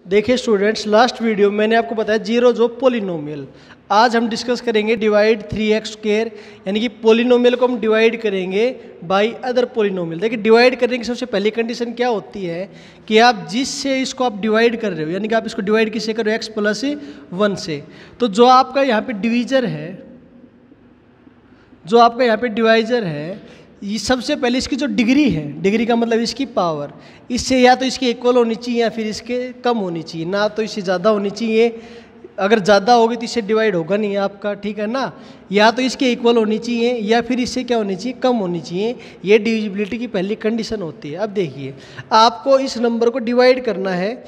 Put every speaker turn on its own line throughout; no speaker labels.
देखिए students, last video में मैंने आपको बताया जीरोज ऑफ पोलिनोमियल। आज हम डिस्कस करेंगे डिवाइड 3x² यानी कि पोलिनोमियल को हम डिवाइड करेंगे बाय अदर पोलिनोमियल। देखिए डिवाइड करने की सबसे पहली कंडीशन क्या होती है कि आप जिससे इसको आप डिवाइड कर रहे हो, यानी कि आप इसको डिवाइड किससे कर रहे हो, x+1 से। तो जो आपका यहाँ पे डिवीजर है, जो आपका यहाँ पे डिवाइजर है, ये सबसे पहले इसकी जो डिग्री है, डिग्री का मतलब इसकी पावर, इससे या तो इसकी इक्वल होनी चाहिए या फिर इसके कम होनी चाहिए, ना तो इससे ज़्यादा होनी चाहिए। अगर ज़्यादा होगी तो इससे डिवाइड होगा नहीं आपका, ठीक है ना। या तो इसके इक्वल होनी चाहिए या फिर इससे क्या होनी चाहिए, कम होनी चाहिए। ये डिविजिबिलिटी की पहली कंडीशन होती है। अब देखिए, आपको इस नंबर को डिवाइड करना है,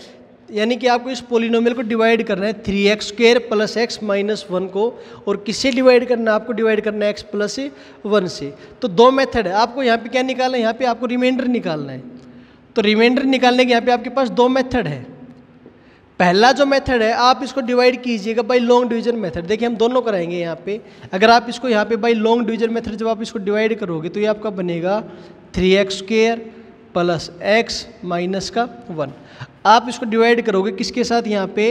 यानी कि आपको इस पोलिनोमियल को डिवाइड करना है 3x² + x-1 को। और किससे डिवाइड करना है, आपको डिवाइड करना है x+1 से। तो दो मेथड है, आपको यहाँ पे क्या निकालना है, यहाँ पे आपको रिमाइंडर निकालना है। तो रिमाइंडर निकालने के यहाँ पे आपके पास दो मेथड है। पहला जो मेथड है, आप इसको डिवाइड कीजिएगा बाय लॉन्ग डिवीजन मेथड। देखिए हम दोनों कराएंगे यहाँ पे। अगर आप इसको यहाँ पे बाय लॉन्ग डिवीजन मेथड जब आप इसको डिवाइड करोगे तो ये आपका बनेगा 3x² + x-1। आप इसको डिवाइड करोगे किसके साथ, यहाँ पे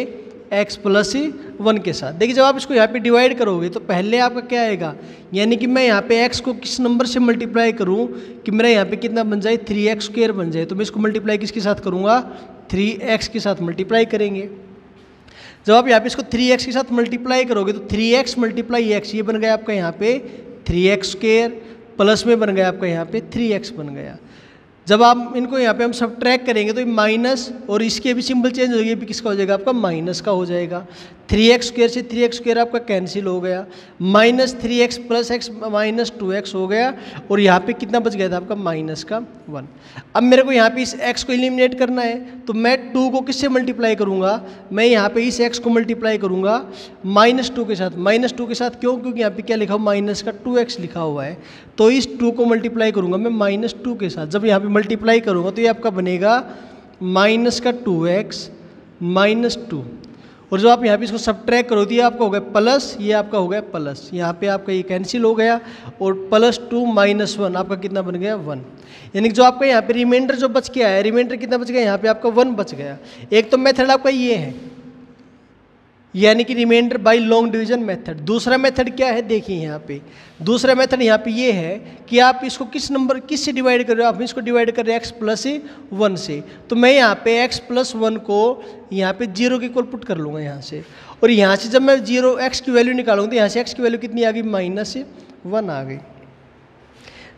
x+1 के साथ। देखिए जब आप इसको यहाँ पे डिवाइड करोगे तो पहले आपका क्या आएगा, यानी कि मैं यहाँ पे x को किस नंबर से मल्टीप्लाई करूँ कि मेरा यहाँ पे कितना बन जाए, 3x² बन जाए। तो मैं इसको मल्टीप्लाई किसके साथ करूँगा, 3x के साथ मल्टीप्लाई करेंगे। जब आप यहाँ पे इसको 3x के साथ मल्टीप्लाई करोगे तो 3x × x, ये बन गया आपका यहाँ पे 3x², प्लस में बन गया आपका यहाँ पे 3x बन गया। जब आप इनको यहाँ पे हम सब्ट्रैक्ट करेंगे तो ये माइनस, और इसके भी सिंबल चेंज हो गया, भी किसका हो जाएगा, आपका माइनस का हो जाएगा। 3x² से 3x² आपका कैंसिल हो गया, -3x + x-2x हो गया, और यहाँ पे कितना बच गया था आपका, -1। अब मेरे को यहाँ पे इस x को एलिमिनेट करना है, तो मैं 2 को किससे मल्टीप्लाई करूँगा, मैं यहाँ पे इस x को मल्टीप्लाई करूँगा -2 के साथ। -2 के साथ क्यों, क्योंकि यहाँ पे क्या लिखा हुआ, माइनस का 2x लिखा हुआ है। तो इस 2 को मल्टीप्लाई करूँगा मैं -2 के साथ। जब यहाँ पे मल्टीप्लाई करूँगा तो ये आपका बनेगा -2x -2। और जो आप यहाँ पे इसको सब्ट्रैक्ट करो तो ये आपका हो गया प्लस, ये आपका हो गया प्लस, यहाँ पे आपका ये कैंसिल हो गया, और +2 -1 आपका कितना बन गया, 1। यानी कि जो आपका यहाँ पे रिमाइंडर जो बच के आया, रिमाइंडर कितना बच गया, यहाँ पे आपका 1 बच गया। एक तो मेथड आपका ये है, यानी कि remainder by long division method. दूसरा मेथड क्या है, देखिए यहाँ पे दूसरा मेथड यहाँ पे ये है कि आप इसको किस से डिवाइड कर रहे हो, आप इसको डिवाइड कर रहे हो x+1 से। तो मैं यहाँ पे x+1 को यहाँ पे 0 के इक्वल पुट कर लूँगा यहाँ से, और यहाँ से जब मैं x की वैल्यू निकालूंगा तो यहाँ से x की वैल्यू कितनी आ गई, -1 आ गई।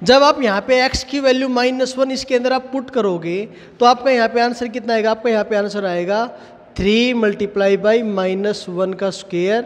जब आप यहाँ पे x की वैल्यू -1 इसके अंदर आप पुट करोगे तो आपका यहाँ पे आंसर कितना आएगा, आपका यहाँ पे आंसर आएगा 3 × -1 का स्क्वायर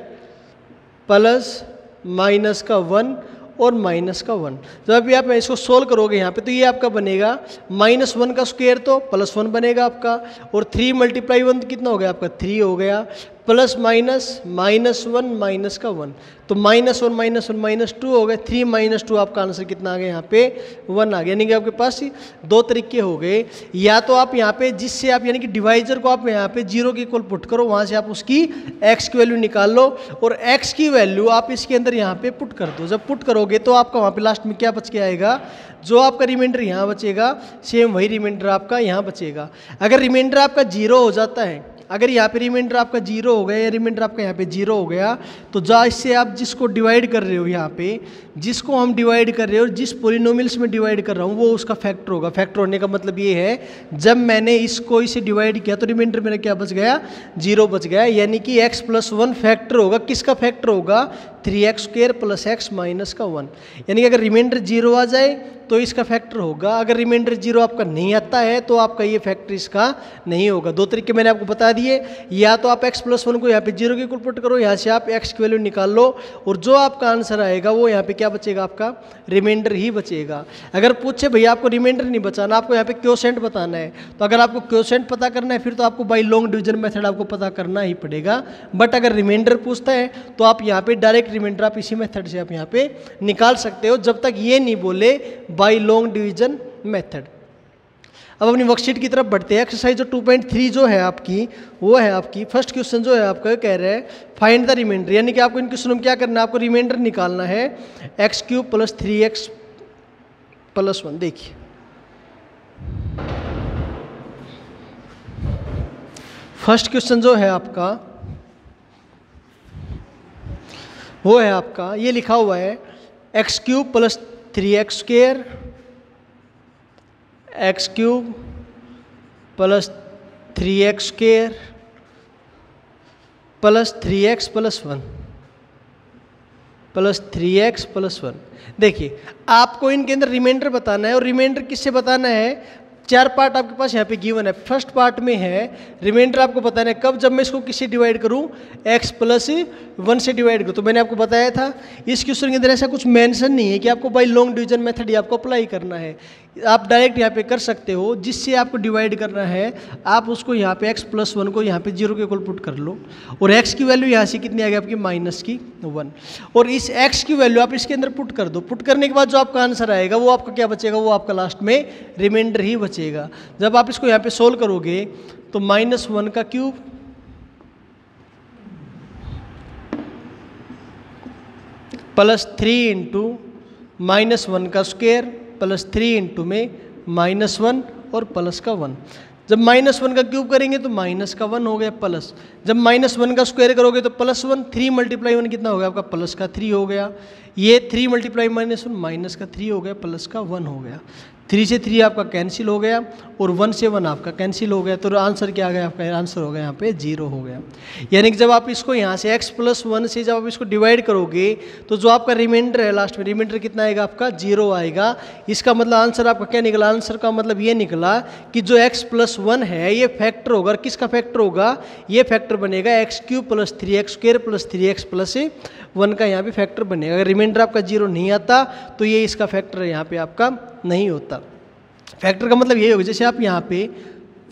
प्लस -1 और -1। जब भी आप इसको सोल्व करोगे यहाँ पे तो ये आपका बनेगा -1 का स्क्वायर तो +1 बनेगा आपका, और 3 × 1 कितना हो गया आपका, 3 हो गया, प्लस माइनस -1 तो -1 -2 हो गए, 3 -2 आपका आंसर कितना आ गया, यहाँ पे 1 आ गया। यानी कि आपके पास दो तरीके हो गए, या तो आप यहाँ पे जिससे आप यानी कि डिवाइजर को आप यहाँ पे 0 के इक्वल पुट करो, वहाँ से आप उसकी x की वैल्यू निकाल लो, और x की वैल्यू आप इसके अंदर यहाँ पे पुट कर दो। जब पुट करोगे तो आपका वहाँ पे लास्ट में क्या बच के आएगा, जो आपका रिमाइंडर यहाँ बचेगा सेम वही रिमाइंडर आपका यहाँ बचेगा। अगर रिमाइंडर आपका 0 हो जाता है, अगर यहाँ पे रिमाइंडर आपका 0 हो गया या रिमाइंडर आपका यहाँ पे 0 हो गया, तो जा इससे आप जिसको डिवाइड कर रहे हो, यहाँ पे जिसको हम डिवाइड कर रहे हो, जिस पोलिनोमियल्स में डिवाइड कर रहा हूँ वो उसका फैक्टर होगा। फैक्टर होने का मतलब ये है, जब मैंने इसको इसे डिवाइड किया तो रिमाइंडर मेरा क्या बच गया, 0 बच गया। यानी कि x+1 फैक्टर होगा, किसका फैक्टर होगा, 3x² + x-1। यानी कि अगर रिमाइंडर 0 आ जाए तो इसका फैक्टर होगा, अगर रिमाइंडर 0 आपका नहीं आता है तो आपका ये फैक्टर इसका नहीं होगा। दो तरीके मैंने आपको बता दिए, या तो आप x+1 को यहाँ पे 0 के इक्वल पुट करो, यहाँ से आप x की वैल्यू निकाल लो, और जो आपका आंसर आएगा वो यहाँ पे क्या बचेगा, आपका रिमाइंडर ही बचेगा। अगर पूछे भैया आपको रिमाइंडर नहीं बचाना, आपको यहाँ पे क्वोशेंट बताना है, तो अगर आपको क्वोशेंट पता करना है फिर तो आपको बाय लॉन्ग डिवीजन मेथड आपको पता करना ही पड़ेगा। बट अगर रिमाइंडर पूछता है तो आप यहाँ पे डायरेक्ट रिमाइंडर आप इसी मेथड से आप यहाँ पे निकाल सकते हो, जब तक ये नहीं बोले बाय लॉन्ग डिवीजन मेथड। अब अपनी वर्कशीट की तरफ बढ़ते हैं। एक्सरसाइज जो 2.3 जो है आपकी, वो है आपकी फर्स्ट क्वेश्चन जो है आपका कह रहा है फाइंड द रिमाइंडर, यानी कि आपको इन क्वेश्चनों में क्या करना है, आपको रिमाइंडर निकालना है x³ + 3x + 1। देखिए फर्स्ट क्वेश्चन जो है आपका वो है आपका, ये लिखा हुआ है x cube plus 3x square, x cube plus 3x square plus 3x plus 1 plus 3x plus 1। देखिए आपको इनके अंदर रिमाइंडर बताना है, और रिमाइंडर किससे बताना है? 4 पार्ट आपके पास यहाँ पे गिवन है। फर्स्ट पार्ट में है रिमाइंडर आपको बताना है कब, जब मैं इसको किससे डिवाइड करूँ, x प्लस 1 से डिवाइड करूँ। तो मैंने आपको बताया था इस क्वेश्चन के अंदर ऐसा कुछ मेंशन नहीं है कि आपको बाई लॉन्ग डिवीजन मेथड ही आपको अप्लाई करना है। आप डायरेक्ट यहाँ पे कर सकते हो, जिससे आपको डिवाइड करना है आप उसको यहाँ पे x प्लस 1 को यहाँ पे 0 के इक्वल पुट कर लो, और x की वैल्यू यहाँ से कितनी आ गई आपकी -1, और इस x की वैल्यू आप इसके अंदर पुट कर दो। पुट करने के बाद जो आपका आंसर आएगा वो आपका क्या बचेगा, वो आपका लास्ट में रिमाइंडर ही बचेगा। जब आप इसको यहाँ पे सोल्व करोगे तो -1 का क्यूब प्लस 3 इंटू -1 का स्क्वायर प्लस 3 इंटू में -1 और प्लस का 1। जब -1 का क्यूब करेंगे तो माइनस का 1 हो गया, प्लस जब -1 का स्क्वायर करोगे तो प्लस 1, 3 मल्टीप्लाई 1 कितना हो गया आपका, प्लस का 3 हो गया। ये 3 मल्टीप्लाई -1 माइनस का 3 हो गया, प्लस का 1 हो गया। 3 से 3 आपका कैंसिल हो गया और 1 से 1 आपका कैंसिल हो गया, तो आंसर क्या आ गया आपका, आंसर हो गया यहाँ पे 0 हो गया। यानी कि जब आप इसको यहाँ से x प्लस 1 से जब आप इसको डिवाइड करोगे तो जो आपका रिमाइंडर है लास्ट में, रिमाइंडर कितना आएगा आपका, 0 आएगा। इसका मतलब आंसर आपका क्या निकला, आंसर का मतलब ये निकला कि जो x प्लस 1 है ये फैक्टर होगा, किसका फैक्टर होगा, ये फैक्टर बनेगा x cube plus 3x square plus 3x plus 1 का यहाँ पे फैक्टर बनेगा। अगर रिमाइंडर आपका 0 नहीं आता तो ये इसका फैक्टर यहाँ पे आपका नहीं होता। फैक्टर का मतलब ये होगा, जैसे आप यहाँ पे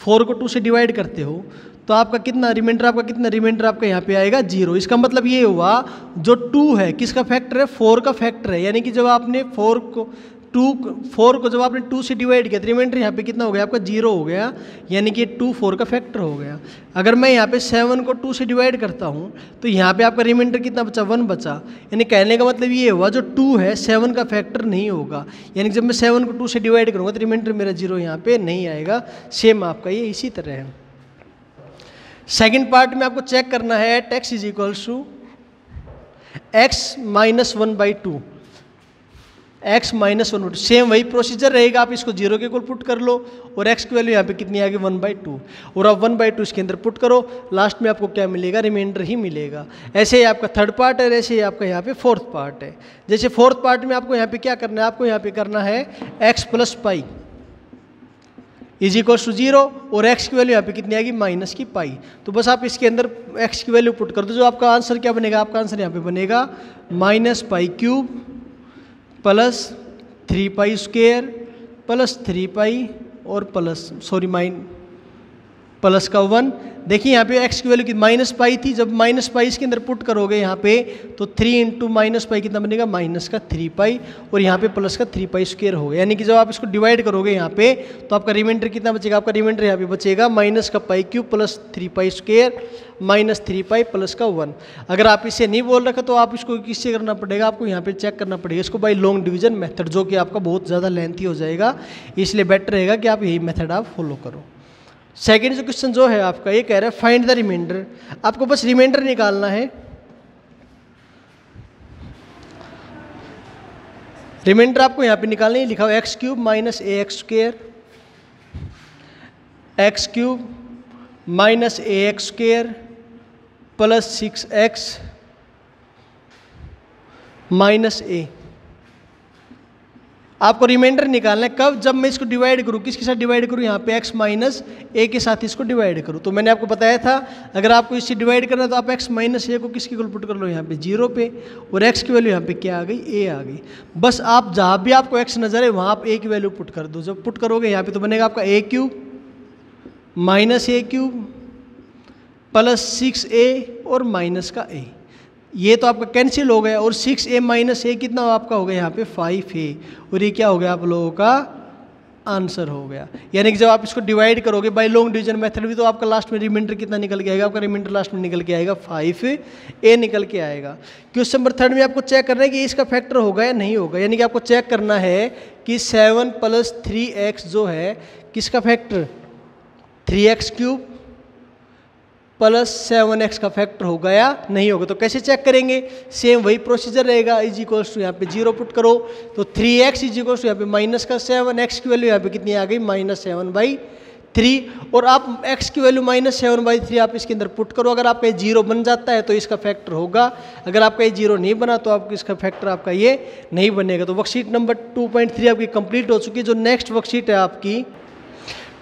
4 को 2 से डिवाइड करते हो तो आपका कितना रिमाइंडर, रिमाइंडर आपका यहाँ पे आएगा 0। इसका मतलब ये हुआ जो 2 है किसका फैक्टर है, 4 का फैक्टर है। यानी कि जब आपने 4 को जब आपने 2 से डिवाइड किया तो रिमाइंडर यहाँ पे कितना हो गया आपका, 0 हो गया। यानी कि 2 4 का फैक्टर हो गया। अगर मैं यहाँ पे 7 को 2 से डिवाइड करता हूँ तो यहाँ पे आपका रिमाइंडर कितना बचा, 1 बचा। यानी कहने का मतलब ये हुआ जो 2 है 7 का फैक्टर नहीं होगा। यानी जब मैं 7 को 2 से डिवाइड करूँगा तो रिमाइंडर मेरा 0 यहाँ पे नहीं आएगा। सेम आपका ये इसी तरह है। सेकेंड पार्ट में आपको चेक करना है at x is equals to x minus 1/2, x minus 1/2। Same वही प्रोसीजर रहेगा, आप इसको 0 के इक्वल पुट कर लो और x की वैल्यू यहाँ पे कितनी आ गई, 1/2, और आप 1/2 इसके अंदर पुट करो, लास्ट में आपको क्या मिलेगा, रिमाइंडर ही मिलेगा। ऐसे ही आपका थर्ड पार्ट है, ऐसे ही आपका यहाँ पे फोर्थ पार्ट है। जैसे फोर्थ पार्ट में आपको यहाँ पे क्या करना है, आपको यहाँ पे करना है x plus pi is equals to 0 और x की वैल्यू यहाँ पे कितनी आएगी, -पाई। तो बस आप इसके अंदर x की वैल्यू पुट कर दो, जो आपका आंसर क्या बनेगा, आपका आंसर यहाँ पे बनेगा -π³ प्लस 3π² प्लस 3π और प्लस का 1। देखिए यहाँ पे x की वैल्यू की -π थी, जब -π इसके अंदर पुट करोगे यहाँ पे तो 3 इंटू -π कितना बनेगा, -3π, और यहाँ पे प्लस का 3π² हो गया। यानी कि जब आप इसको डिवाइड करोगे यहाँ पे तो आपका रिमाइंडर कितना बचेगा, आपका रिमाइंडर यहाँ पे बचेगा -π³ प्लस 3π² -3π प्लस का 1। अगर आप इसे नहीं बोल रखा तो आप इसको किससे करना पड़ेगा, आपको यहाँ पे चेक करना पड़ेगा इसको बाई लॉन्ग डिवीजन मेथड, जो कि आपका बहुत ज़्यादा लेंथी हो जाएगा। इसलिए बेटर रहेगा कि आप यही मेथड आप फॉलो करो। सेकेंड जो क्वेश्चन जो है आपका ये कह रहा है फाइंड द रिमाइंडर। आपको बस रिमाइंडर निकालना है। रिमाइंडर आपको यहाँ पे निकालना है, लिखा हो x³ minus ax² x³ minus ax² plus 6x minus a। आपको रिमाइंडर निकालना है कब, जब मैं इसको डिवाइड करूँ, किसके साथ डिवाइड करूँ, यहाँ पे x माइनस ए के साथ इसको डिवाइड करूँ। तो मैंने आपको बताया था अगर आपको इससे डिवाइड करना है तो आप x माइनस ए को किसके इक्वल पुट कर लो, यहाँ पे 0 पे, और x की वैल्यू यहाँ पे क्या आ गई, a आ गई। बस आप जहाँ भी आपको x नजर है वहाँ आप a की वैल्यू पुट कर दो। जब पुट करोगे यहाँ पे तो बनेगा आपका a³ minus a³ plus 6a और माइनस का a। ये तो आपका कैंसिल हो गया, और 6a माइनस a कितना आपका हो गया यहाँ पे 5a, और ये क्या हो गया आप लोगों का आंसर हो गया। यानी कि जब आप इसको डिवाइड करोगे बाय लॉन्ग डिवीजन मेथड भी तो आपका लास्ट में रिमाइंडर कितना निकल के आएगा, आपका रिमाइंडर लास्ट में निकल के आएगा 5a निकल के आएगा। क्वेश्चन नंबर 3 में आपको चेक करना है कि इसका फैक्टर होगा या नहीं होगा। यानी कि आपको चेक करना है कि 7 प्लस 3x जो है किसका फैक्टर, 3x³ प्लस 7x का फैक्टर होगा या नहीं होगा। तो कैसे चेक करेंगे, सेम वही प्रोसीजर रहेगा। इज इक्वल्स टू यहाँ पे 0 पुट करो तो 3x इज इक्वल्स टू यहाँ पे माइनस का 7, x की वैल्यू यहाँ पे कितनी आ गई -7/3। और आप x की वैल्यू -7/3 आप इसके अंदर पुट करो। अगर आपका ये 0 बन जाता है तो इसका फैक्टर होगा, अगर आपका ये 0 नहीं बना तो आपको इसका फैक्टर आपका ये नहीं बनेगा। तो वर्कशीट नंबर 2.3 आपकी कंप्लीट हो चुकी है। जो नेक्स्ट वर्कशीट है आपकी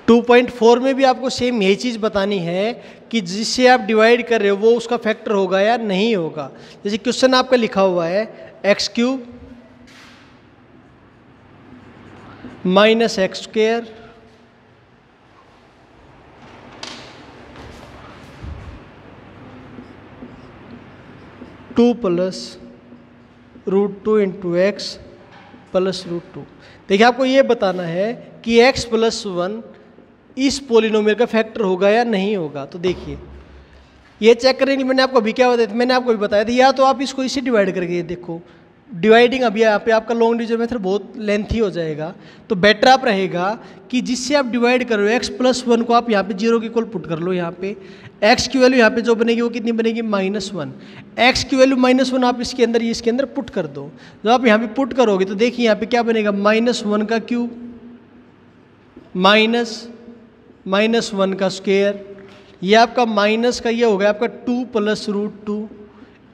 2.4 में भी आपको सेम यही चीज़ बतानी है कि जिससे आप डिवाइड कर रहे हो वो उसका फैक्टर होगा या नहीं होगा। जैसे क्वेश्चन आपका लिखा हुआ है x³ - x² (2 + √2 × x + √2)। देखिए आपको ये बताना है कि x + 1 इस पोलिनोमियल का फैक्टर होगा या नहीं होगा। तो देखिए ये चेक करने के लिए मैंने आपको अभी क्या बताया था, मैंने आपको भी बताया था, या तो आप इसको इसे डिवाइड करके देखो। डिवाइडिंग अभी यहाँ पे आपका लॉन्ग डिवीजन मेथड बहुत लेंथी हो जाएगा, तो बेटर आप रहेगा कि जिससे आप डिवाइड करो x + 1 को आप यहाँ पे 0 के इक्वल पुट कर लो। यहाँ पे x की वैल्यू यहाँ पे जो बनेगी वो कितनी बनेगी -1। x की वैल्यू -1 आप इसके अंदर पुट कर दो। जब आप यहाँ पे पुट करोगे तो देखिए यहाँ पे क्या बनेगा -1 का क्यूब -1 का स्क्वायर, ये आपका माइनस का ये हो गया आपका 2 + √2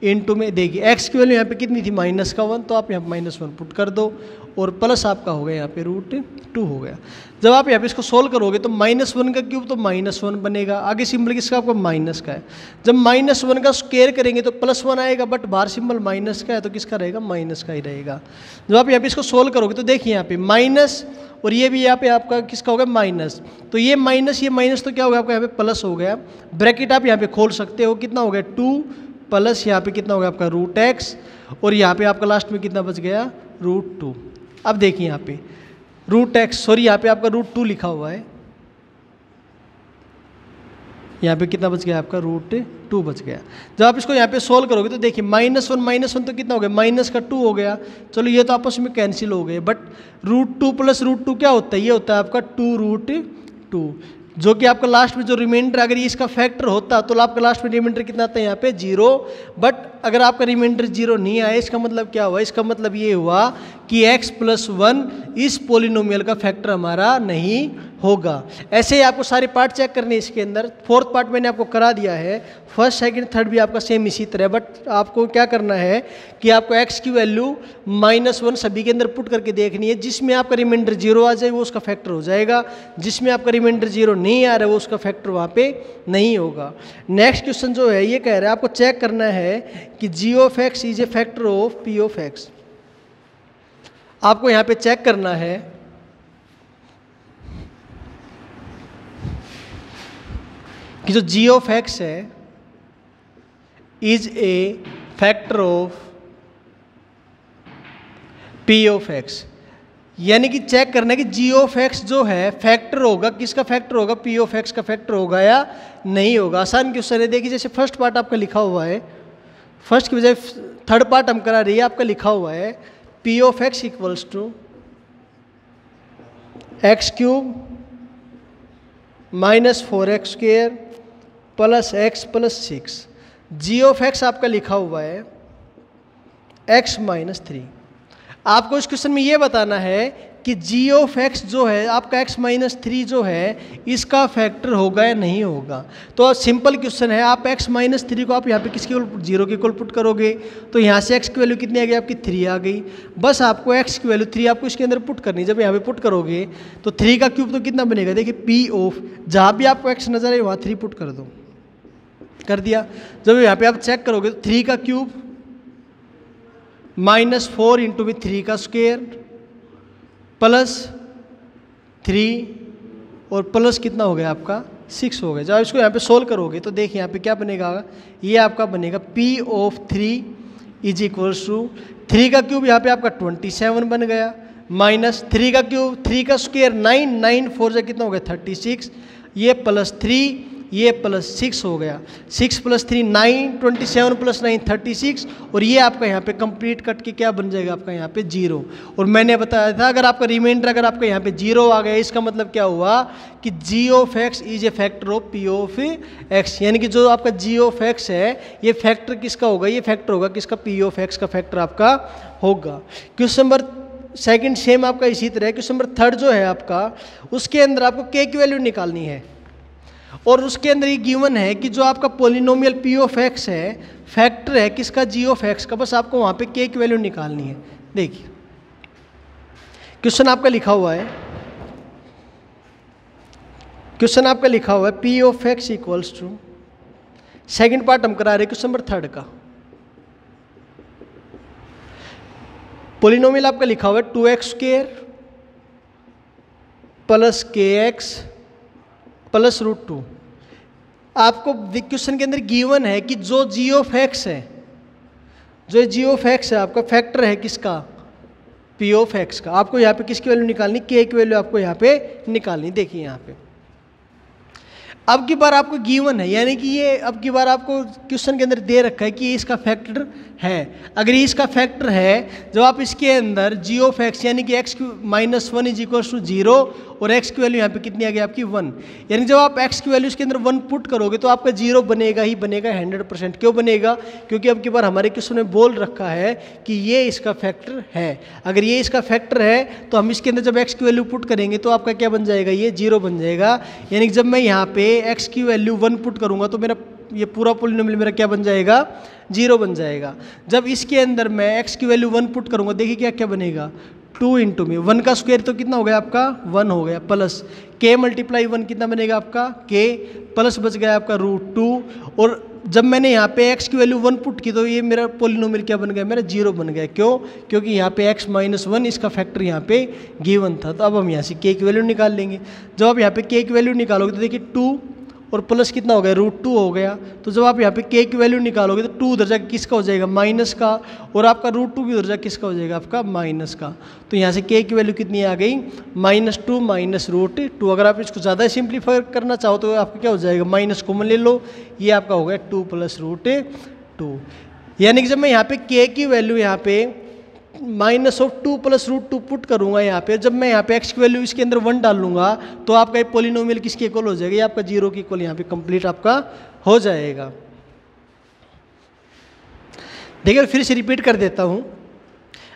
इंटू में देखिए x की वैल्यू यहाँ पे कितनी थी -1, तो आप यहाँ पे -1 पुट कर दो और प्लस आपका हो गया यहाँ पे √2 हो गया। जब आप यहाँ पे इसको सोल्व करोगे तो -1 का क्यूब तो -1 बनेगा, आगे सिंबल किसका आपका माइनस का है। जब -1 का स्क्वायर करेंगे तो +1 आएगा, बट बाहर सिंबल माइनस का है तो किसका रहेगा, माइनस का ही रहेगा। जब आप यहाँ पे इसको सोल्व करोगे तो देखिए यहाँ पे माइनस और ये भी यहाँ पे आपका किसका हो गया माइनस, तो ये माइनस तो क्या हो गया आपका यहाँ पे प्लस हो गया। ब्रैकेट आप यहाँ पे खोल सकते हो, कितना हो गया 2 प्लस यहाँ पे कितना हो गया आपका √x और यहाँ पे आपका लास्ट में कितना बच गया √2। अब देखिए यहाँ पे √x, सॉरी यहाँ पे आपका √2 लिखा हुआ है, यहाँ पे कितना बच गया आपका √2 बच गया। जब आप इसको यहाँ पे सोल्व करोगे तो देखिए -1 तो कितना हो गया -2 हो गया। चलो ये तो आपस में कैंसिल हो गए, बट √2 + √2 क्या होता है, ये होता है आपका 2√2, जो कि आपका लास्ट में जो रिमाइंडर अगर ये इसका फैक्टर होता तो आपका लास्ट में रिमाइंडर कितना आता है यहाँ पे 0। बट अगर आपका रिमाइंडर 0 नहीं आया, इसका मतलब क्या हुआ, इसका मतलब ये हुआ कि x + 1 इस पोलिनोमियल का फैक्टर हमारा नहीं होगा। ऐसे ही आपको सारे पार्ट चेक करने हैं इसके अंदर। 4th पार्ट मैंने आपको करा दिया है, 1st, 2nd, 3rd भी आपका सेम इसी तरह, बट आपको क्या करना है कि आपको x की वैल्यू -1 सभी के अंदर पुट करके देखनी है। जिसमें आपका रिमाइंडर 0 आ जाए वो उसका फैक्टर हो जाएगा, जिसमें आपका रिमाइंडर 0 नहीं आ रहा है वो उसका फैक्टर वहाँ पे नहीं होगा। नेक्स्ट क्वेश्चन जो है ये कह रहा है आपको चेक करना है कि g(x) is a factor of p(x). आपको यहाँ पे चेक करना है कि जो g(x) है is a factor of p(x), यानी कि चेक करना है कि g(x) जो है फैक्टर होगा, किसका फैक्टर होगा, p(x) का फैक्टर होगा या नहीं होगा। आसान क्वेश्चन है। देखिए जैसे फर्स्ट पार्ट आपका लिखा हुआ है, फर्स्ट की बजाय 3rd पार्ट हम करा रही है, आपका लिखा हुआ है p(x) = x³ - 4x² + x + 6। g(x) आपका लिखा हुआ है x - 3। आपको इस क्वेश्चन में ये बताना है कि g(x) जो है आपका x - 3 जो है इसका फैक्टर होगा या नहीं होगा। तो सिंपल क्वेश्चन है, आप x - 3 को आप यहाँ पे किसके 0 के इक्वल पुट करोगे तो यहाँ से x की वैल्यू कितनी आ गई आपकी 3 आ गई। बस आपको x की वैल्यू 3 आपको इसके अंदर पुट करनी है। जब यहाँ पे पुट करोगे तो 3 का क्यूब तो कितना बनेगा, देखिए p(, जहाँ भी आपको x नजर आए वहाँ 3 पुट कर दो, कर दिया। जब यहाँ पे आप चेक करोगे तो 3 का क्यूब -4 इंटू में 3 का स्क्वायर प्लस 3 और प्लस कितना हो गया आपका 6 हो गया। जब इसको यहाँ पे सोल्व करोगे तो देखिए यहाँ पे क्या बनेगा, ये आपका बनेगा p(3) इज इक्वल्स टू 3 का क्यूब यहाँ पे आपका 27 बन गया, माइनस 3 का क्यूब 3 का स्क्वायर 9, 9 4 से कितना हो गया 36, ये +3 ये प्लस 6 हो गया, 6 + 3 9, 27 + 9 36, और ये आपका यहाँ पे कंप्लीट कट के क्या बन जाएगा आपका यहाँ पे 0। और मैंने बताया था अगर आपका रिमाइंडर अगर आपका यहाँ पे 0 आ गया, इसका मतलब क्या हुआ कि g of x is a factor of p of x, यानी कि जो आपका g ऑफ x है ये फैक्टर किसका होगा, ये फैक्टर होगा किसका, p ऑफ x का फैक्टर आपका होगा। क्वेश्चन नंबर सेकंड सेम आपका इसी तरह। क्वेश्चन नंबर थर्ड जो है आपका, उसके अंदर आपको k की वैल्यू निकालनी है, और उसके अंदर ये गिवन है कि जो आपका पोलिनोमियल p ऑफ x है फैक्टर है किसका, g ऑफ x का। बस आपको वहाँ पे k की वैल्यू निकालनी है। देखिए क्वेश्चन आपका लिखा हुआ है, क्वेश्चन आपका लिखा हुआ है p of x equals to, second part हम करा रहे हैं क्वेश्चन नंबर थर्ड का। पोलिनोमियल आपका लिखा हुआ है 2x² प्लस kx प्लस √2। आपको क्वेश्चन के अंदर गिवन है कि जो g ऑफ x है, जो g ऑफ x है आपका फैक्टर है किसका, p ऑफ x का। आपको यहाँ पे किसकी वैल्यू निकालनी, k की वैल्यू आपको यहाँ पे निकालनी। देखिए यहाँ पे अब की बार आपको गिवन है, यानी कि ये अब की बार आपको क्वेश्चन के अंदर दे रखा है कि ये इसका फैक्टर है। अगर ये इसका फैक्टर है, जब आप इसके अंदर g ऑफ x यानी कि x minus 1 is equal to 0 और x की वैल्यू यहाँ पे कितनी आ गई आपकी 1, यानी जब आप x की वैल्यू इसके अंदर 1 पुट करोगे तो आपका 0 बनेगा ही बनेगा 100%। क्यों बनेगा, क्योंकि अब की बार हमारे क्वेश्चन में बोल रखा है कि ये इसका फैक्टर है। अगर ये इसका फैक्टर है तो हम इसके अंदर जब x की वैल्यू पुट करेंगे तो आपका क्या बन जाएगा, ये 0 बन जाएगा। यानी कि जब मैं यहाँ पे x की वैल्यू 1 पुट करूँगा तो मेरा ये पूरा पोलिनोमियल मेरा क्या बन जाएगा, 0 बन जाएगा। जब इसके अंदर मैं x की वैल्यू 1 पुट करूँगा, देखिए क्या क्या बनेगा, 2 इंटू में 1 का स्क्वायर तो कितना हो गया आपका 1 हो गया, प्लस k मल्टीप्लाई 1 कितना बनेगा आपका k, प्लस बच गया आपका √2। और जब मैंने यहाँ पे x की वैल्यू 1 पुट की तो ये मेरा पोलिनोमियल क्या बन गया, मेरा 0 बन गया। क्यों, क्योंकि यहाँ पे x माइनस 1 इसका फैक्टर यहाँ पे गिवन था। तो अब हम यहाँ से k की वैल्यू निकाल लेंगे। जब आप यहाँ पे k की वैल्यू निकालोगे तो देखिए 2 और प्लस कितना हो गया, √2 हो गया। तो जब आप यहाँ पे k की वैल्यू निकालोगे तो 2 उधर जाके किसका हो जाएगा, माइनस का, और आपका √2 भी उधर जाके किसका हो जाएगा, आपका माइनस का। तो यहाँ से k की वैल्यू कितनी आ गई, -2 माइनस √2। अगर आप इसको ज़्यादा सिंप्लीफाई करना चाहो तो आपका क्या हो जाएगा, माइनस कॉमन ले लो, ये आपका हो गया 2 + √2। यानी कि जब मैं यहाँ पे k की वैल्यू यहाँ पे -2 + √2 पुट करूंगा यहाँ पे, जब मैं यहाँ पे x की वैल्यू इसके अंदर 1 डाल लूंगा तो आपका ये पोलिनोमियल किसके इक्वल हो जाएगा, ये आपका 0 के इक्वल यहाँ पे कंप्लीट आपका हो जाएगा। देखिए फिर से रिपीट कर देता हूँ,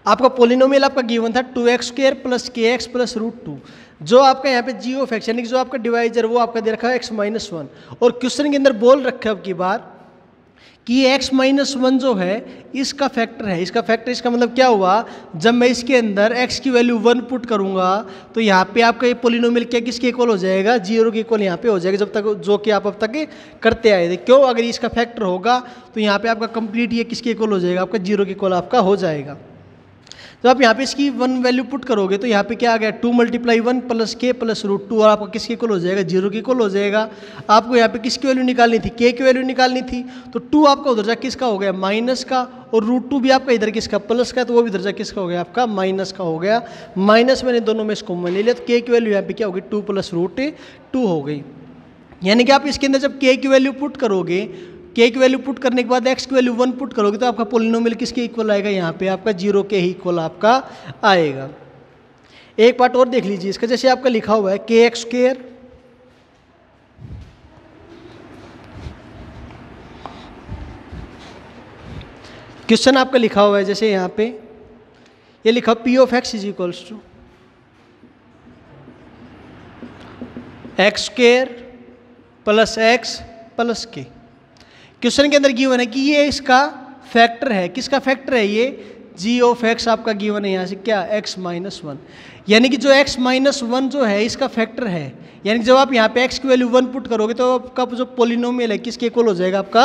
आपका पोलिनोमियल आपका गिवन था 2x² + kx + √2। जो आपका यहाँ पे g ऑफ x यानी कि जो आपका डिवाइजर वो आपका दे रखा है x-1, और क्वेश्चन के अंदर बोल रखा है अब की बार कि ये x-1 जो है इसका फैक्टर है। इसका फैक्टर, इसका मतलब क्या हुआ, जब मैं इसके अंदर x की वैल्यू 1 पुट करूंगा तो यहाँ पे आपका ये पोलिनोमियल क्या किसके इक्वल हो जाएगा, 0 के इक्वल यहाँ पे हो जाएगा, जब तक जो कि आप अब तक करते आए थे। क्यों, अगर इसका फैक्टर होगा तो यहाँ पे आपका कंप्लीट ये किसके इक्वल हो जाएगा, आपका 0 के इक्वल आपका हो जाएगा। तो आप यहाँ पे इसकी 1 वैल्यू पुट करोगे तो यहाँ पे क्या आ गया, 2 × 1 + k + √2, और आपका किसके इक्वल हो जाएगा, 0 के इक्वल हो जाएगा। आपको यहाँ पे किसकी वैल्यू निकालनी थी, k की वैल्यू निकालनी थी। तो 2 आपका उधर जाके किसका हो गया, माइनस का, और √2 भी आपका इधर किसका, प्लस का, तो वो भी इधर जाके किसका हो गया, आपका माइनस का हो गया। माइनस मैंने दोनों में इसको कॉमन ले लिया तो k की वैल्यू यहाँ पे क्या होगी, 2 + √2 हो गई। यानी कि आप इसके अंदर जब k की वैल्यू पुट करोगे, k की वैल्यू पुट करने के बाद x की वैल्यू 1 पुट करोगे तो आपका पोलिनोमियल किसके इक्वल आएगा, यहाँ पे आपका 0 के ही इक्वल आपका आएगा। एक पार्ट और देख लीजिए इसका, जैसे आपका लिखा हुआ है kx², क्वेश्चन आपका लिखा हुआ है जैसे यहाँ पे ये लिखा p of x is equals to x² + x + k। Question के अंदर गिवन है कि ये इसका फैक्टर है, किसका फैक्टर है, ये g ऑफ x आपका गिवन है यहाँ से क्या, x-1, यानी कि जो x-1 जो है इसका फैक्टर है। यानी कि जब आप यहाँ पे x की वैल्यू 1 पुट करोगे तो आपका जो पोलिनोमियल है किसके इक्वल हो जाएगा, आपका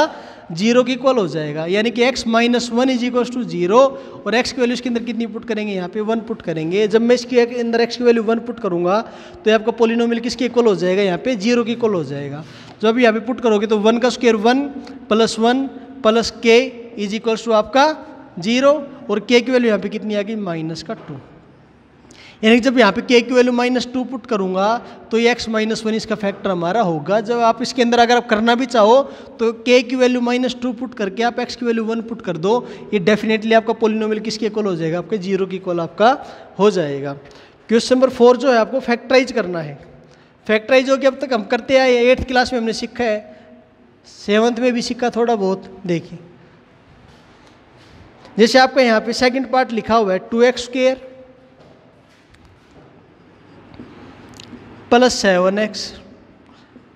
0 के इक्वल हो जाएगा। यानी कि x-1 इज इक्वल टू 0, और x की वैल्यू इसके अंदर कितनी पुट करेंगे, यहाँ पे 1 पुट करेंगे। जब मैं इसके अंदर x की वैल्यू 1 पुट करूँगा तो आपका पोलिनोमियल किसके इक्वल हो जाएगा, यहाँ पे 0 के इक्वल हो जाएगा। जब यहाँ पे पुट करोगे तो 1 का square 1 + 1 + k is equal to आपका 0, और k की वैल्यू यहाँ पे कितनी आ गई, -2। यानी कि जब यहाँ पे k की वैल्यू -2 पुट करूँगा तो ये x -1 इसका फैक्टर हमारा होगा। जब आप इसके अंदर अगर आप करना भी चाहो तो k की वैल्यू -2 पुट करके आप x की वैल्यू 1 पुट कर दो, ये डेफिनेटली आपका पोलिनोमियल किसके इक्वल हो जाएगा, आपके 0 के इक्वल आपका हो जाएगा। क्वेश्चन नंबर 4 जो है आपको फैक्टराइज करना है। फैक्टराइज हो गया, अब तक हम करते आए, 8th क्लास में हमने सीखा है, 7th में भी सीखा थोड़ा बहुत। देखिए जैसे आपका यहाँ पे सेकंड पार्ट लिखा हुआ है 2x² + 7x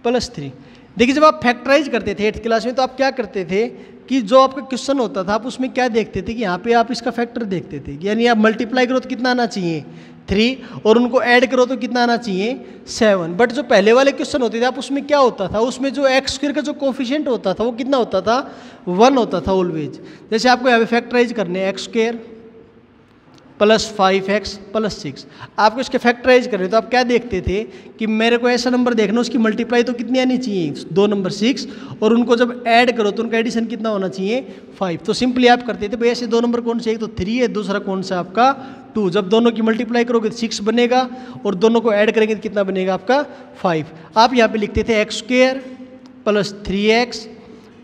+ 3। देखिए जब आप फैक्टराइज करते थे 8th क्लास में तो आप क्या करते थे कि जो आपका क्वेश्चन होता था आप उसमें क्या देखते थे कि यहाँ पे आप इसका फैक्टर देखते थे, यानी आप मल्टीप्लाई करो तो कितना आना चाहिए 3 और उनको ऐड करो तो कितना आना चाहिए 7। बट जो पहले वाले क्वेश्चन होते थे आप उसमें क्या होता था, उसमें जो x² का जो कोफिशिएंट होता था वो कितना होता था 1 होता था ऑलवेज। जैसे आपको यहाँ पे फैक्टराइज करने x² + 5x + 6, आपको इसके फैक्टराइज कर रहे तो आप क्या देखते थे कि मेरे को ऐसा नंबर देखना उसकी मल्टीप्लाई तो कितनी आनी चाहिए 2 नंबर 6 और उनको जब ऐड करो तो उनका एडिशन कितना होना चाहिए 5। तो सिंपली आप करते थे भाई ऐसे 2 नंबर कौन से, एक तो 3 है, दूसरा कौन सा आपका 2। जब दोनों की मल्टीप्लाई करोगे तो 6 बनेगा और दोनों को ऐड करेंगे तो कितना बनेगा आपका 5। आप यहाँ पे लिखते थे x² + 3x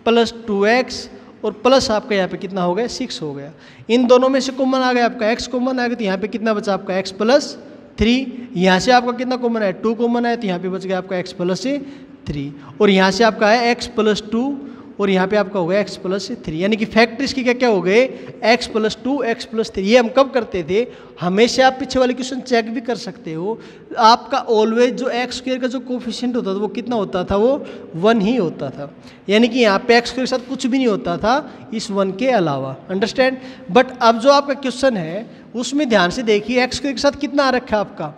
+ 2x और प्लस आपका यहाँ पे कितना हो गया 6 हो गया। इन दोनों में से कॉमन आ गया आपका x कॉमन आ गया तो यहाँ पे कितना बचा आपका x + 3। यहाँ से आपका कितना कॉमन है 2 कॉमन है तो यहाँ पे बच गया आपका x + 3 और यहाँ से आपका है x + 2 और यहाँ पे आपका हो गया x + 3। यानी कि फैक्टर इसके क्या क्या हो गए x + 2 x + 3। ये हम कब करते थे, हमेशा आप पीछे वाले क्वेश्चन चेक भी कर सकते हो, आपका ऑलवेज जो x² का जो कोफिशिएंट होता था वो कितना होता था, वो 1 ही होता था। यानी कि यहाँ पे x² के साथ कुछ भी नहीं होता था इस 1 के अलावा। अंडरस्टैंड। बट अब जो आपका क्वेश्चन है उसमें ध्यान से देखिए x² के साथ कितना आ रखा है आपका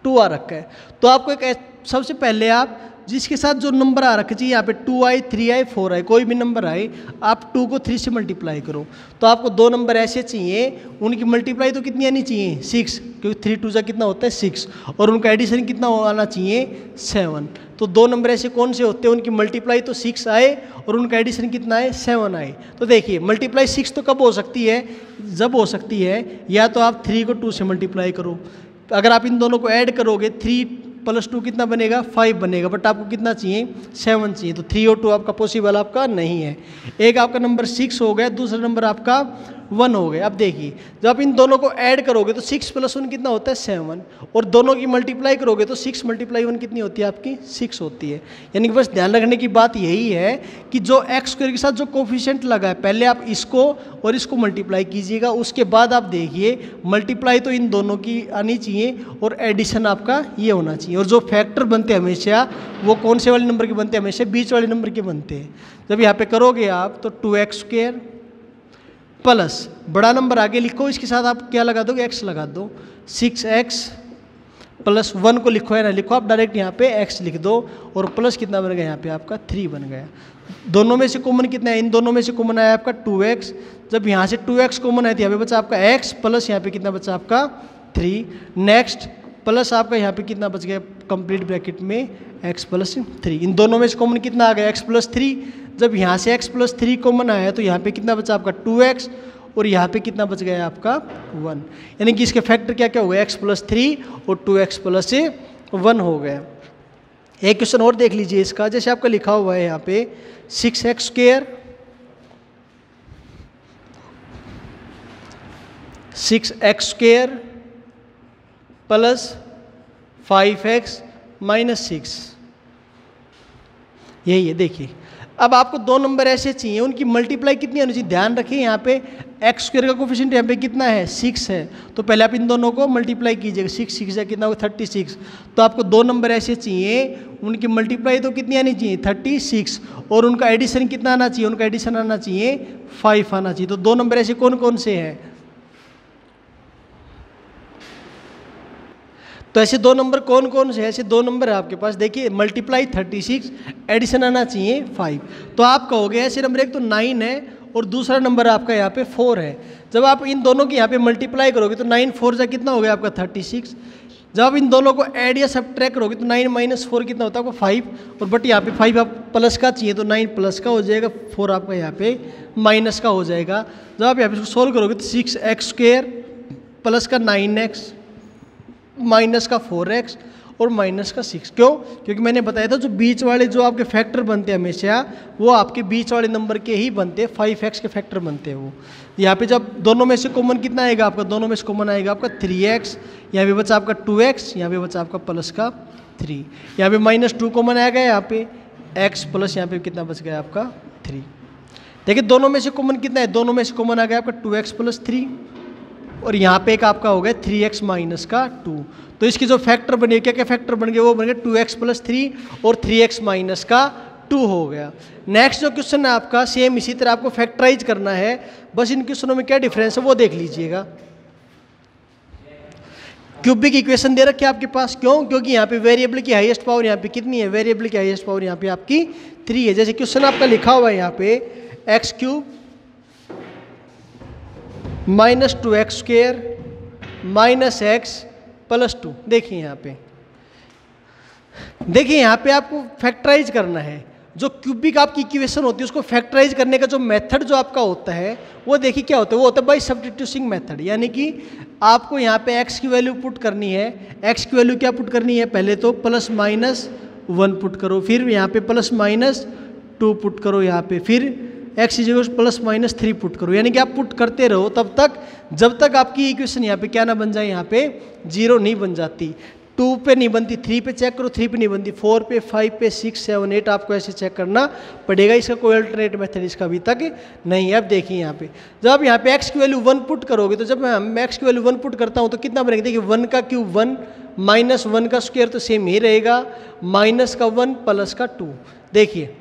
2 आ रखा है। तो आपको एक सबसे पहले आप जिसके साथ जो नंबर आ रखे चाहिए यहाँ पे 2i 3i 4i कोई भी नंबर आए आप 2 को 3 से मल्टीप्लाई करो तो आपको 2 नंबर ऐसे चाहिए उनकी मल्टीप्लाई तो कितनी आनी चाहिए 6, क्योंकि 3 2 कितना होता है 6 और उनका एडिशन कितना आना चाहिए 7। तो 2 नंबर ऐसे कौन से होते हैं उनकी मल्टीप्लाई तो 6 आए और उनका एडिशन कितना आए 7 आए। तो देखिए मल्टीप्लाई 6 तो कब हो सकती है, जब हो सकती है या तो आप 3 को 2 से मल्टीप्लाई करो, अगर आप इन दोनों को ऐड करोगे 3 + 2 कितना बनेगा 5 बनेगा, बट आपको कितना चाहिए 7 चाहिए। तो 3 और 2 आपका पॉसिबल आपका नहीं है। एक आपका नंबर 6 हो गया, दूसरा नंबर आपका 1 हो गया। अब देखिए जब आप इन दोनों को ऐड करोगे तो 6 + 1 कितना होता है 7 और दोनों की मल्टीप्लाई करोगे तो 6 × 1 कितनी होती है आपकी 6 होती है। यानी कि बस ध्यान रखने की बात यही है कि जो x² के साथ जो कोफिशिएंट लगा है पहले आप इसको और इसको मल्टीप्लाई कीजिएगा, उसके बाद आप देखिए मल्टीप्लाई तो इन दोनों की आनी चाहिए और एडिशन आपका ये होना चाहिए। और जो फैक्टर बनते हैं हमेशा वो कौन से वाले नंबर के बनते हैं, हमेशा बीच वाले नंबर के बनते हैं। जब यहाँ पे करोगे आप तो 2x² प्लस बड़ा नंबर आगे लिखो, इसके साथ आप क्या लगा दोगे x लगा दो, 6x + 1 को लिखो है ना, लिखो आप डायरेक्ट यहाँ पे x लिख दो और प्लस कितना बन गया यहाँ पे आपका 3 बन गया। दोनों में से कॉमन कितना है, इन दोनों में से कॉमन आया आपका 2x। जब यहाँ से 2x कॉमन है तो यहाँ पे बचा आपका x प्लस यहाँ पे कितना बचा आपका 3। नेक्स्ट प्लस आपका यहाँ पे कितना बच गया कंप्लीट ब्रैकेट में x + 3। इन दोनों में से कॉमन कितना आ गया x + 3। जब यहाँ से x + 3 कॉमन आया तो यहाँ पे कितना बचा आपका 2x और यहाँ पे कितना बच गया आपका 1। यानी कि इसके फैक्टर क्या क्या हो गया x + 3 और 2x + 1 हो गया। एक क्वेश्चन और देख लीजिए इसका, जैसे आपका लिखा हुआ है यहाँ पे 6x² + 5x - 6, यही है। देखिए अब आपको 2 नंबर ऐसे चाहिए उनकी मल्टीप्लाई कितनी होनी चाहिए, ध्यान रखिए यहाँ पे x² का कोफिशिएंट यहाँ पे कितना है 6 है, तो पहले आप इन दोनों को मल्टीप्लाई कीजिएगा, 6 6 से कितना होगा 36। तो आपको 2 नंबर ऐसे चाहिए उनकी मल्टीप्लाई तो कितनी आनी चाहिए 36 और उनका एडिशन कितना आना चाहिए, उनका एडिशन आना चाहिए 5 आना चाहिए। तो 2 नंबर ऐसे कौन कौन से हैं, तो ऐसे 2 नंबर कौन कौन से, ऐसे 2 नंबर है आपके पास। देखिए मल्टीप्लाई 36 एडिशन आना चाहिए 5। तो आप कहोगे ऐसे नंबर एक तो 9 है और दूसरा नंबर आपका यहाँ पे 4 है। जब आप इन दोनों की यहाँ पे मल्टीप्लाई करोगे तो 9 4 जा कितना हो गया आपका 36। जब आप इन दोनों को ऐड या सब्ट्रैक्ट करोगे तो 9 - 4 कितना होता है आपको 5 और बट यहाँ पे 5 आप प्लस का चाहिए तो 9 प्लस का हो जाएगा, 4 आपका यहाँ पे माइनस का हो जाएगा। जब आप यहाँ पे सोल्व करोगे तो 6x² प्लस का 9x माइनस का 4x और माइनस का 6। क्यों? क्योंकि मैंने बताया था जो बीच वाले जो आपके फैक्टर बनते हैं हमेशा वो आपके बीच वाले नंबर के ही बनते हैं, 5x के फैक्टर बनते हैं वो। यहाँ पे जब दोनों में से कॉमन कितना आएगा आपका, दोनों में से कॉमन आएगा आपका 3x, यहाँ पे बचा आपका 2x, यहाँ पे बचा आपका प्लस का 3, यहाँ पे -2 कॉमन आ गया, यहाँ पे x प्लस यहाँ पे कितना बच गया आपका 3। देखिए दोनों में से कॉमन कितना है, दोनों में से कॉमन आ गया आपका 2x प्लस 3 और यहाँ पे एक आपका हो गया 3x माइनस का 2। तो इसकी जो फैक्टर बने, क्या क्या फैक्टर बन गए, वो बन गए 2x प्लस 3 और 3x माइनस का 2 हो गया। नेक्स्ट जो क्वेश्चन है आपका सेम इसी तरह आपको फैक्टराइज करना है, बस इन क्वेश्चनों में क्या डिफरेंस है वो देख लीजिएगा। क्यूबिक इक्वेशन दे रखी है आपके पास, क्यों? क्योंकि यहाँ पे वेरिएबल की हाईएस्ट पावर यहाँ पे कितनी है, वेरिएबल की हाईएस्ट पावर यहाँ पे आपकी 3 है। जैसे क्वेश्चन आपका लिखा हुआ है यहाँ पे x³ minus 2x square minus x plus 2। देखिए यहाँ पे आपको फैक्टराइज करना है। जो क्यूबिक आपकी इक्वेशन होती है उसको फैक्टराइज करने का जो मेथड जो आपका होता है वो देखिए क्या होता है, वो होता है बाय सब्स्टिट्यूटिंग मेथड। यानी कि आपको यहाँ पे x की वैल्यू पुट करनी है। x की वैल्यू क्या पुट करनी है, पहले तो +-1 पुट करो, फिर यहाँ पे +-2 पुट करो, यहाँ पे फिर x +-3 पुट करो। यानी कि आप पुट करते रहो तब तक जब तक आपकी इक्वेशन यहाँ पे क्या ना बन जाए, यहाँ पे 0 नहीं बन जाती। 2 पे नहीं बनती, 3 पे चेक करो, 3 पे नहीं बनती, 4 पे, 5 पे, 6, 7, 8 आपको ऐसे चेक करना पड़ेगा। इसका कोई अल्टरनेट मेथड इसका अभी तक नहीं है। अब देखिए यहाँ पे जब आप यहाँ पे x की वैल्यू 1 पुट करोगे, तो जब मैं x की वैल्यू 1 पुट करता हूँ तो कितना बनेगा, देखिए 1 का क्यूब 1 माइनस 1 का स्क्वायर तो सेम ही रहेगा, माइनस का 1 प्लस का 2। देखिए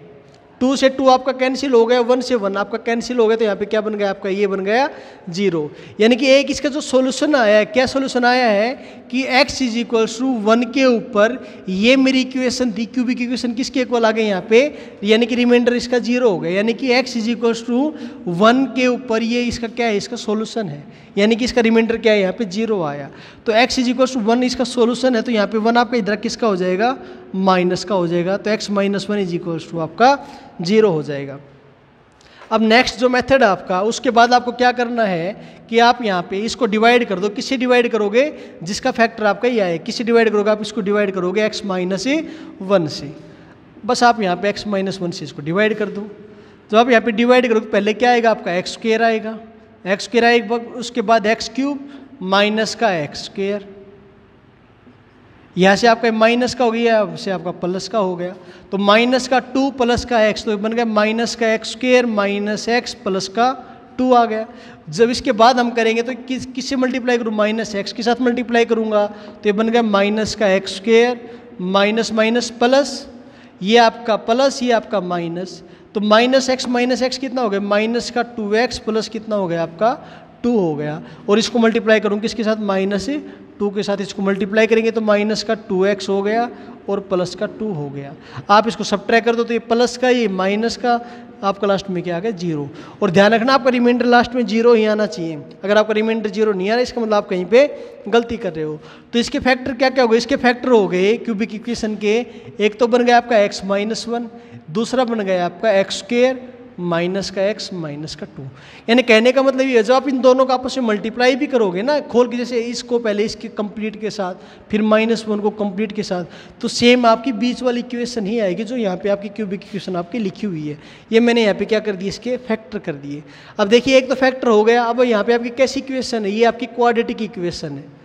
2 से 2 आपका कैंसिल हो गया, 1 से 1 आपका कैंसिल हो गया, तो यहाँ पे क्या बन गया आपका, ये बन गया 0। यानी कि एक इसका जो सॉल्यूशन आया है, क्या सॉल्यूशन आया है कि x इज इक्वल टू 1 के ऊपर ये मेरी इक्वेशन थी, क्यूबिक इक्वेशन किसके इक्वल आ गई यहाँ पे, यानी कि रिमाइंडर इसका 0 हो गया। यानी कि x इज इक्वल टू 1 के ऊपर ये इसका क्या है, इसका सॉल्यूशन है। यानी कि इसका रिमाइंडर क्या है, यहाँ पे 0 आया। तो x इज इक्वल टू 1 इसका सॉल्यूशन है, तो यहाँ पे 1 आपका इधर किसका हो जाएगा, माइनस का हो जाएगा। तो x minus 1 is equal to आपका 0 हो जाएगा। अब नेक्स्ट जो मेथड है आपका, उसके बाद आपको क्या करना है कि आप यहाँ पे इसको डिवाइड कर दो। किससे डिवाइड करोगे, जिसका फैक्टर आपका ये है, किससे डिवाइड करोगे, आप इसको डिवाइड करोगे x माइनस 1 से। बस आप यहाँ पे x माइनस 1 से इसको डिवाइड कर दो। जब आप यहाँ पे डिवाइड करोगे पहले क्या आएगा आपका x स्क्वायर आएगा, x स्क्वायर आएगा, उसके बाद x³ माइनस का x स्क्वायर, यहाँ से आपका माइनस का हो गया, यहाँ से आपका प्लस का हो गया। तो माइनस का 2 प्लस का x, तो बन गया माइनस का x square minus x plus का 2 आ गया। जब इसके बाद हम करेंगे तो किससे मल्टीप्लाई करूँ, माइनस x के साथ मल्टीप्लाई करूँगा, तो ये बन गया माइनस का x square minus minus plus, ये आपका प्लस, ये आपका माइनस। तो माइनस x कितना हो गया, माइनस का 2x प्लस कितना हो गया आपका 2 हो गया। और इसको मल्टीप्लाई करूँ किसके साथ, -2 के साथ इसको मल्टीप्लाई करेंगे तो माइनस का 2x हो गया और प्लस का 2 हो गया। आप इसको सब्ट्रैक्ट कर दो तो ये प्लस का, ये माइनस का, आपका लास्ट में क्या आ गया 0। और ध्यान रखना आपका रिमाइंडर लास्ट में 0 ही आना चाहिए। अगर आपका रिमाइंडर 0 नहीं आ रहा इसका मतलब आप कहीं पे गलती कर रहे हो। तो इसके फैक्टर क्या क्या हो गए, इसके फैक्टर हो गए क्यूबिक इक्वेशन के, एक तो बन गया आपका x माइनस 1, दूसरा बन गया आपका x स्क्वायर माइनस का x माइनस का 2। यानी कहने का मतलब ये है जब आप इन दोनों का आपस में मल्टीप्लाई भी करोगे ना खोल के, जैसे इसको पहले इसके कंप्लीट के साथ फिर -1 को कंप्लीट के साथ, तो सेम आपकी बीच वाली इक्वेशन ही आएगी जो यहाँ पे आपकी क्यूबिक इक्वेशन आपकी लिखी हुई है। ये मैंने यहाँ पे क्या कर दिया, इसके फैक्टर कर दिए। अब देखिए एक तो फैक्टर हो गया, अब यहाँ पे आपकी कैसी इक्वेशन है, ये आपकी क्वाड्रेटिक इक्वेशन है।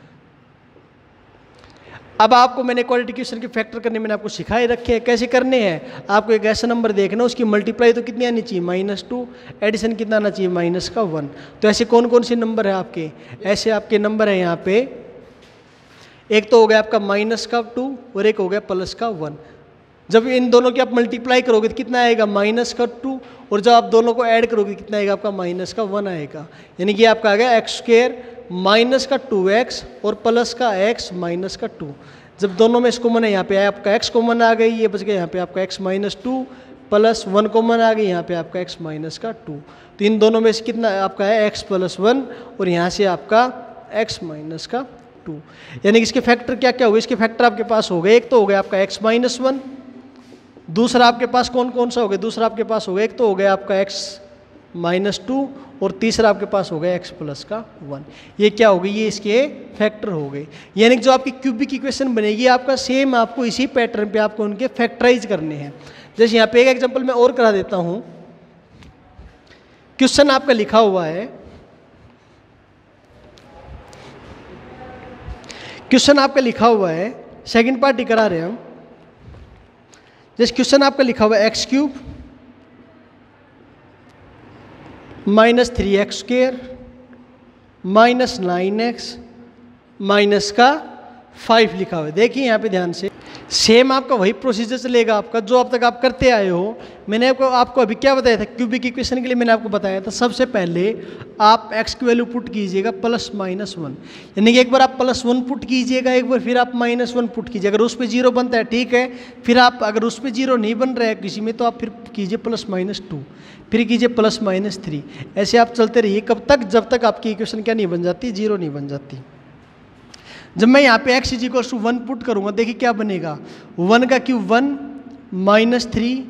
अब आपको मैंने क्वाड्रेटिक इक्वेशन के फैक्टर करने मैंने आपको सिखाए रखे हैं कैसे करने हैं। आपको एक ऐसा नंबर देखना, उसकी मल्टीप्लाई तो कितनी आनी चाहिए, -2, एडिशन कितना आना चाहिए, -1। तो ऐसे कौन कौन से नंबर है आपके, ऐसे आपके नंबर है यहाँ पे, एक तो हो गया आपका -2 और एक हो गया +1। जब इन दोनों की आप मल्टीप्लाई करोगे तो कितना आएगा, -2, और जब आप दोनों को ऐड करोगे कितना आएगा आपका, -1 आएगा। यानी कि आपका आ गया x स्क्वायर माइनस का 2x और प्लस का x माइनस का 2। जब दोनों में कॉमन है, यहाँ पे आपका x कॉमन आ गई, ये बच गया यहाँ पे आपका x माइनस 2 प्लस 1 कॉमन आ गई, यहाँ पे आपका x माइनस का 2। तो इन दोनों में से कितना आपका है, x प्लस 1 और यहाँ से आपका x माइनस का 2। यानी कि इसके फैक्टर क्या क्या हो गए, इसके फैक्टर आपके पास हो गए, एक तो हो गया आपका x माइनस 1, दूसरा आपके पास कौन कौन सा हो गया, दूसरा आपके पास हो गया, एक तो हो गया आपका x -2 और तीसरा आपके पास हो गया x प्लस का 1। ये क्या हो गई, ये इसके फैक्टर हो गए। यानी कि जो आपकी क्यूबिक इक्वेशन बनेगी आपका सेम आपको इसी पैटर्न पे आपको उनके फैक्टराइज करने हैं। जैसे यहाँ पे एक एग्जांपल मैं और करा देता हूँ। क्वेश्चन आपका लिखा हुआ है, क्वेश्चन आपका लिखा हुआ है, सेकंड पार्ट ही करा रहे हैं हम। जैसे क्वेश्चन आपका लिखा हुआ है x³ -3x² -9x माइनस का 5 लिखा हुआ है। देखिए यहाँ पे ध्यान से, सेम आपका वही प्रोसीजर चलेगा आपका जो अब तक आप करते आए हो। मैंने आपको अभी क्या बताया था, क्यूबिक इक्वेशन के लिए मैंने आपको बताया था सबसे पहले आप x की वैल्यू पुट कीजिएगा +-1, यानी कि एक बार आप +1 पुट कीजिएगा, एक बार फिर आप -1 पुट कीजिए। अगर उस पर 0 बनता है ठीक है, फिर आप अगर उस पर 0 नहीं बन रहा है किसी में तो आप फिर कीजिए +-2, फिर कीजिए +-3। ऐसे आप चलते रहिए कब तक, जब तक आपकी इक्वेशन क्या नहीं बन जाती, 0 नहीं बन जाती। जब मैं यहाँ पे x = 1 पुट करूँगा, देखिए क्या बनेगा, 1 का क्यूब 1 -3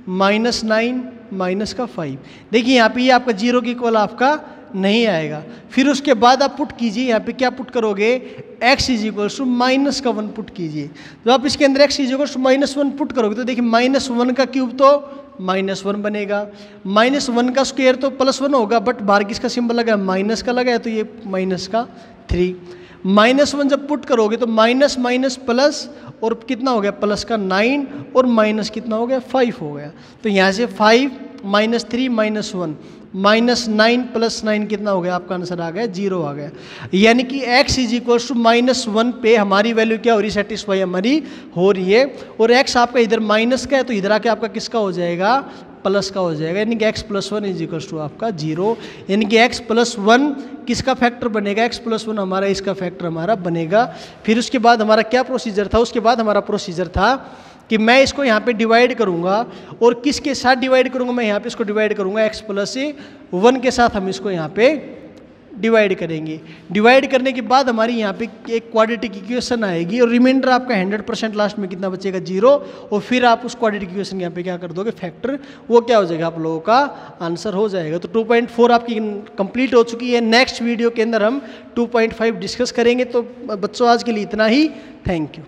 -9 माइनस का 5। देखिए यहाँ पे ये आपका 0 के इक्वल आपका नहीं आएगा। फिर उसके बाद आप पुट कीजिए, यहाँ पे क्या पुट करोगे, x = -1 पुट कीजिए। जब आप इसके अंदर x = -1 पुट करोगे तो देखिए -1 का क्यूब तो -1 बनेगा, -1 का स्क्वायर तो +1 होगा, बट बाहर किसका सिंबल लगा है, माइनस का लगा है, तो ये -3। -1 जब पुट करोगे तो माइनस माइनस प्लस, और कितना हो गया, प्लस का 9 और माइनस कितना हो गया, 5 हो गया। तो यहाँ से 5 -3 -1 -9 + 9 कितना हो गया, आपका आंसर आ गया 0 आ गया। यानी कि x = -1 पे हमारी वैल्यू क्या हो रही, सेटिस्फाई हमारी हो रही है। और x आपका इधर माइनस का है तो इधर आके आपका किसका हो जाएगा, प्लस का हो जाएगा। यानी कि x + 1 = आपका 0। यानी कि x + 1 किसका फैक्टर बनेगा, x + 1 हमारा इसका फैक्टर हमारा बनेगा। फिर उसके बाद हमारा क्या प्रोसीजर था, उसके बाद हमारा प्रोसीजर था कि मैं इसको यहाँ पे डिवाइड करूँगा, और किसके साथ डिवाइड करूँगा, मैं यहाँ पे इसको डिवाइड करूँगा x + 1 के साथ हम इसको यहाँ पे डिवाइड करेंगे। डिवाइड करने के बाद हमारी यहाँ पे एक क्वाड्रेटिक इक्वेशन आएगी, और रिमाइंडर आपका 100% लास्ट में कितना बचेगा, 0। और फिर आप उस क्वाड्रेटिक इक्वेशन यहाँ पे क्या कर दोगे, फैक्टर, वो क्या हो जाएगा, आप लोगों का आंसर हो जाएगा। तो 2.4 आपकी कंप्लीट हो चुकी है। नेक्स्ट वीडियो के अंदर हम 2.5 डिस्कस करेंगे। तो बच्चों आज के लिए इतना ही, थैंक यू।